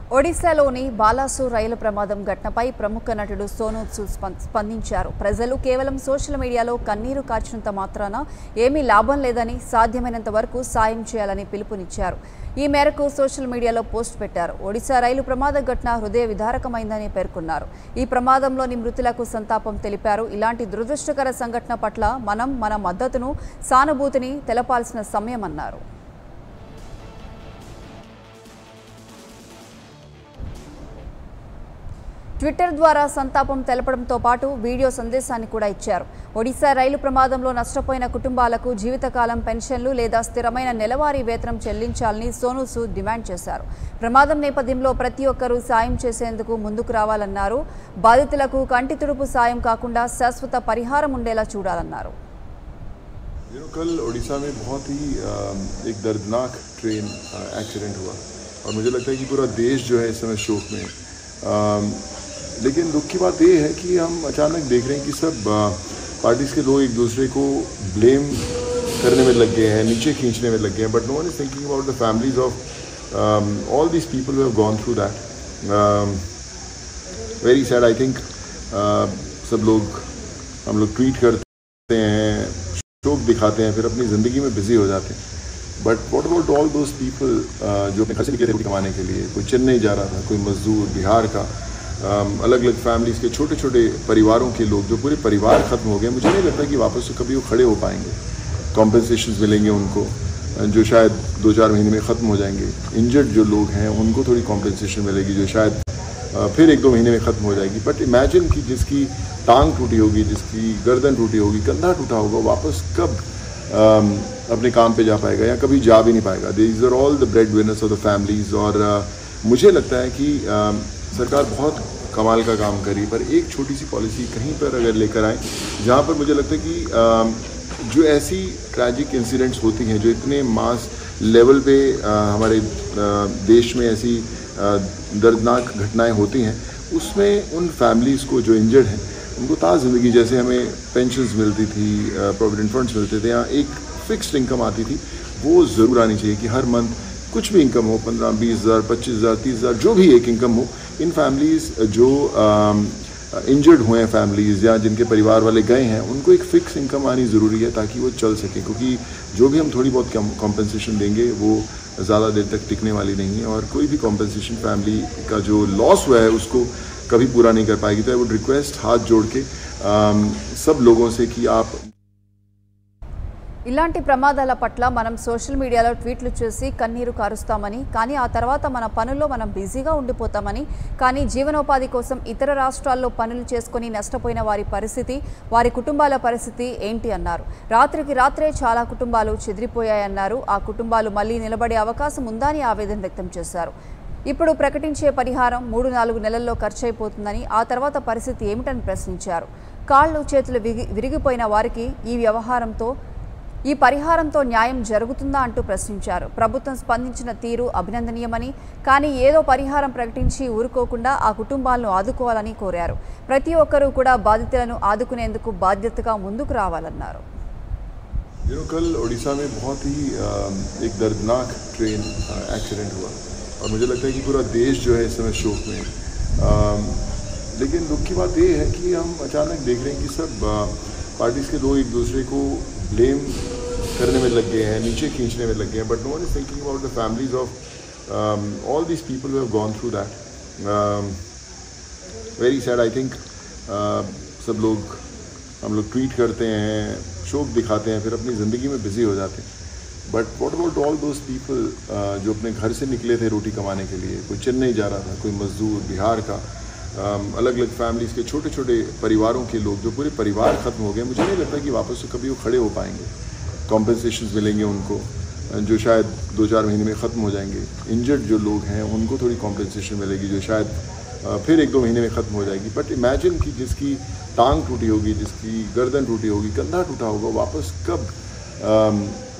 ఒడిశాలోని బాలాసోర్ రైలు ప్రమాదం ఘటనపై ప్రముఖ నటుడు సోనూ సూద్ స్పందించారు. ప్రజలు కేవలం సోషల్ మీడియాలో కన్నీరు కార్చినంత మాత్రాన ఏమీ లాభం లేదని, సాధ్యమైనంత వరకు సాయం చేయాలని పిలుపునిచ్చారు. ఈ మేరకు సోషల్ మీడియాలో పోస్ట్ పెట్టారు. ఒడిశా రైలు ప్రమాద ఘటన హృదయ విదారకమైందని పేర్కొన్నారు. ఈ ప్రమాదంలోని మృతులకు సంతాపం తెలిపారు. ఇలాంటి దురదృష్టకర సంఘటన పట్ల మన మద్దతును, సానుభూతిని తెలపాల్సిన సమయమన్నారు. ట్విట్టర్ ద్వారా సంతాపం తెలపడంతో పాటు వీడియో సందేశాన్ని కూడా ఇచ్చారు. ఒడిశా రైలు ప్రమాదంలో నష్టపోయిన కుటుంబాలకు జీవితకాలం పెన్షన్లు లేదా స్థిరమైన నెలవారీ వేతనం చెల్లించాలని సోనూ సూద్ డిమాండ్ చేశారు. ప్రమాదం నేపథ్యంలో ప్రతి ఒక్కరూ సాయం చేసేందుకు ముందుకు రావాలన్నారు. బాధితులకు కంటి తుడుపు సాయం కాకుండా శాశ్వత పరిహారం ఉండేలా చూడాలన్నారు. कल ओडिशा में बहुत ही एक दर्दनाक ट्रेन एक्सीडेंट हुआ और मुझे लगता है कि पूरा देश जो है इस समय शोक में। लेकिन दुख की बात ये है कि हम अचानक देख रहे हैं कि सब पार्टीज के लोग एक दूसरे को ब्लेम करने में लग गए हैं, नीचे खींचने में लग गए हैं, but no one is thinking about the families of all these people who have gone through that. Very sad. I think सब लोग हम लोग ट्वीट करते हैं, शोक दिखाते हैं, फिर अपनी ज़िंदगी में बिजी हो जाते हैं। But what about all those people जो अपने घर से निकले थे रोटी कमाने के लिए? कोई चेन्नई जा रहा था, कोई मजदूर बिहार का, अलग अलग फैमिलीज़ के छोटे छोटे परिवारों के लोग, जो पूरे परिवार ख़त्म हो गए। मुझे नहीं लगता कि वापस से कभी वो खड़े हो पाएंगे। कॉम्पनसेशंस मिलेंगे उनको जो शायद 2-4 महीने में ख़त्म हो जाएंगे। इंजर्ड जो लोग हैं उनको थोड़ी कॉम्पनसेशन मिलेगी जो शायद फिर 1-2 महीने में ख़त्म हो जाएगी। बट इमेजिन कि जिसकी टांग टूटी होगी, जिसकी गर्दन टूटी होगी, कंधा टूटा होगा, वापस कब अपने काम पे जा पाएगा या कभी जा भी नहीं पाएगा। These are all the breadwinners of the families. और मुझे लगता है कि सरकार बहुत कमाल का काम करी, पर एक छोटी सी पॉलिसी कहीं पर अगर लेकर आए जहाँ पर मुझे लगता है कि जो ऐसी ट्रैजिक इंसिडेंट्स होती हैं, जो इतने मास लेवल पे हमारे देश में ऐसी दर्दनाक घटनाएं होती हैं, उसमें उन फैमिलीज़ को जो इंजर्ड हैं उनको ताज़ ज़िंदगी, जैसे हमें पेंशन्स मिलती थी, प्रोविडेंट फंड्स मिलते थे, या एक फिक्स्ड इनकम आती थी, वो ज़रूर आनी चाहिए कि हर मंथ कुछ भी इनकम हो, 15-20 हज़ार, 25 हज़ार, 30 हज़ार, जो भी एक इनकम हो। इन फैमिलीज़ जो इंजर्ड हुए हैं फैमिलीज़ या जिनके परिवार वाले गए हैं, उनको एक फ़िक्स इनकम आनी ज़रूरी है ताकि वो चल सकें, क्योंकि जो भी हम थोड़ी बहुत कॉम्पनसेशन देंगे वो ज़्यादा देर तक टिकने वाली नहीं है। और कोई भी कॉम्पनसेशन फैमिली का जो लॉस हुआ है उसको कभी पूरा नहीं कर पाएगी। तो आई वुड रिक्वेस्ट हाथ जोड़ के सब लोगों से कि आप ఇలాంటి ప్రమాదాల పట్ల మనం సోషల్ మీడియాలో ట్వీట్లు చేసి కన్నీరు కారుస్తామని, కానీ ఆ తర్వాత మన పనుల్లో మనం బిజీగా ఉండిపోతామని, కానీ జీవనోపాధి కోసం ఇతర రాష్ట్రాల్లో పనులు చేసుకొని నష్టపోయిన వారి పరిస్థితి, వారి కుటుంబాల పరిస్థితి ఏంటి అన్నారు. రాత్రికి రాత్రే చాలా కుటుంబాలు చెదిరిపోయాయన్నారు. ఆ కుటుంబాలు మళ్లీ నిలబడే అవకాశం ఉందా అని ఆవేదన వ్యక్తం చేశారు. ఇప్పుడు ప్రకటించే పరిహారం 3-4 నెలల్లో ఖర్చయిపోతుందని, ఆ తర్వాత పరిస్థితి ఏమిటని ప్రశ్నించారు. కాళ్ళు చేతులు విరిగిపోయిన వారికి ఈ పరిహారంతో న్యాయం జరుగుతుందా అంటూ ప్రశ్నించారు. ప్రభుత్వం స్పందించిన తీరు అభినందనీయమని, కానీ ఏదో పరిహారం ప్రకటించి ఊరుకోకుండా ఆ కుటుంబాలను ఆదుకోవాలని కోరారు. ప్రతి ఒక్కరూ కూడా బాధితులను ఆదుకునేందుకు బాధ్యతగా ముందుకు రావాలన్నారు. कल ओडिशा में बहुत ही एक दर्दनाक ट्रेन एक्सीडेंट हुआ और मुझे लगता है कि पूरा देश जो है इस समय शोक में। लेकिन दुख की बात ये है कि हम अचानक देख रहे हैं कि सब पार्टीज़ के लोग एक दूसरे को ब्लेम करने में लग गए हैं, नीचे खींचने में लग गए हैं, but no one is thinking about the families of all these people who have gone through that. Very sad. I think सब लोग हम लोग ट्वीट करते हैं, शोक दिखाते हैं, फिर अपनी ज़िंदगी में बिजी हो जाते हैं। But what about all those people जो अपने घर से निकले थे रोटी कमाने के लिए? कोई चेन्नई जा रहा था, कोई मजदूर बिहार का, अलग अलग फैमिलीज़ के छोटे छोटे परिवारों के लोग, जो पूरे परिवार ख़त्म हो गए। मुझे नहीं लगता कि वापस से कभी वो खड़े हो पाएंगे। कॉम्पनसेशंस मिलेंगे उनको जो शायद 2-4 महीने में ख़त्म हो जाएंगे। इंजर्ड जो लोग हैं उनको थोड़ी कॉम्पनसेशन मिलेगी जो शायद फिर 1-2 महीने में ख़त्म हो जाएगी। बट इमेजिन कि जिसकी टांग टूटी होगी, जिसकी गर्दन टूटी होगी, कंधा टूटा होगा, वापस कब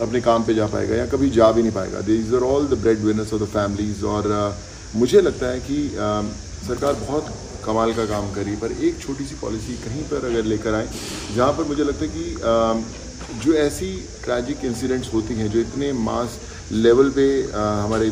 अपने काम पे जा पाएगा या कभी जा भी नहीं पाएगा। These are all the breadwinners of the families. और मुझे लगता है कि सरकार बहुत कमाल का काम करी, पर एक छोटी सी पॉलिसी कहीं पर अगर लेकर आए जहाँ पर मुझे लगता है कि जो ऐसी ट्रैजिक इंसिडेंट्स होती हैं, जो इतने मास लेवल पे हमारे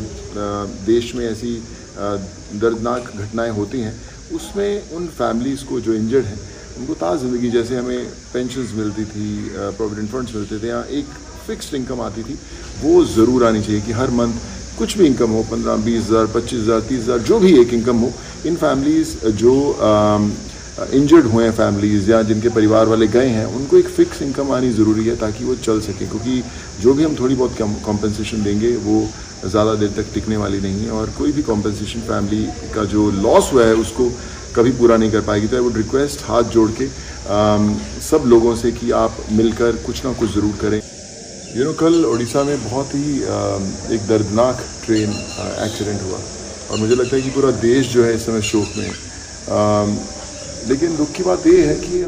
देश में ऐसी दर्दनाक घटनाएं होती हैं उसमें उन फैमिलीज़ को जो इंजर्ड हैं उनको ज़िंदगी, जैसे हमें पेंशन्स मिलती थी, प्रोविडेंट फंड्स मिलते थे, या एक फिक्स्ड इनकम आती थी, वो ज़रूर आनी चाहिए कि हर मंथ कुछ भी इनकम हो, 15-20 हज़ार, 25 हज़ार, 30 हज़ार, जो भी एक इनकम हो, इन फैमिलीज़ जो इंजर्ड हुए हैं फैमिलीज़ या जिनके परिवार वाले गए हैं, उनको एक फ़िक्स इनकम आनी ज़रूरी है ताकि वो चल सके, क्योंकि जो भी हम थोड़ी बहुत कॉम्पेंसेशन देंगे वो ज़्यादा देर तक टिकने वाली नहीं है, और कोई भी कॉम्पेंसेशन फैमिली का जो लॉस हुआ है उसको कभी पूरा नहीं कर पाएगी। तो आई वुड रिक्वेस्ट हाथ जोड़ के सब लोगों से कि आप मिलकर कुछ ना कुछ ज़रूर करें। कल उड़ीसा में बहुत ही एक दर्दनाक ट्रेन एक्सीडेंट हुआ और मुझे लगता है कि पूरा देश जो है इस समय शोक में। लेकिन दुख की बात ये है कि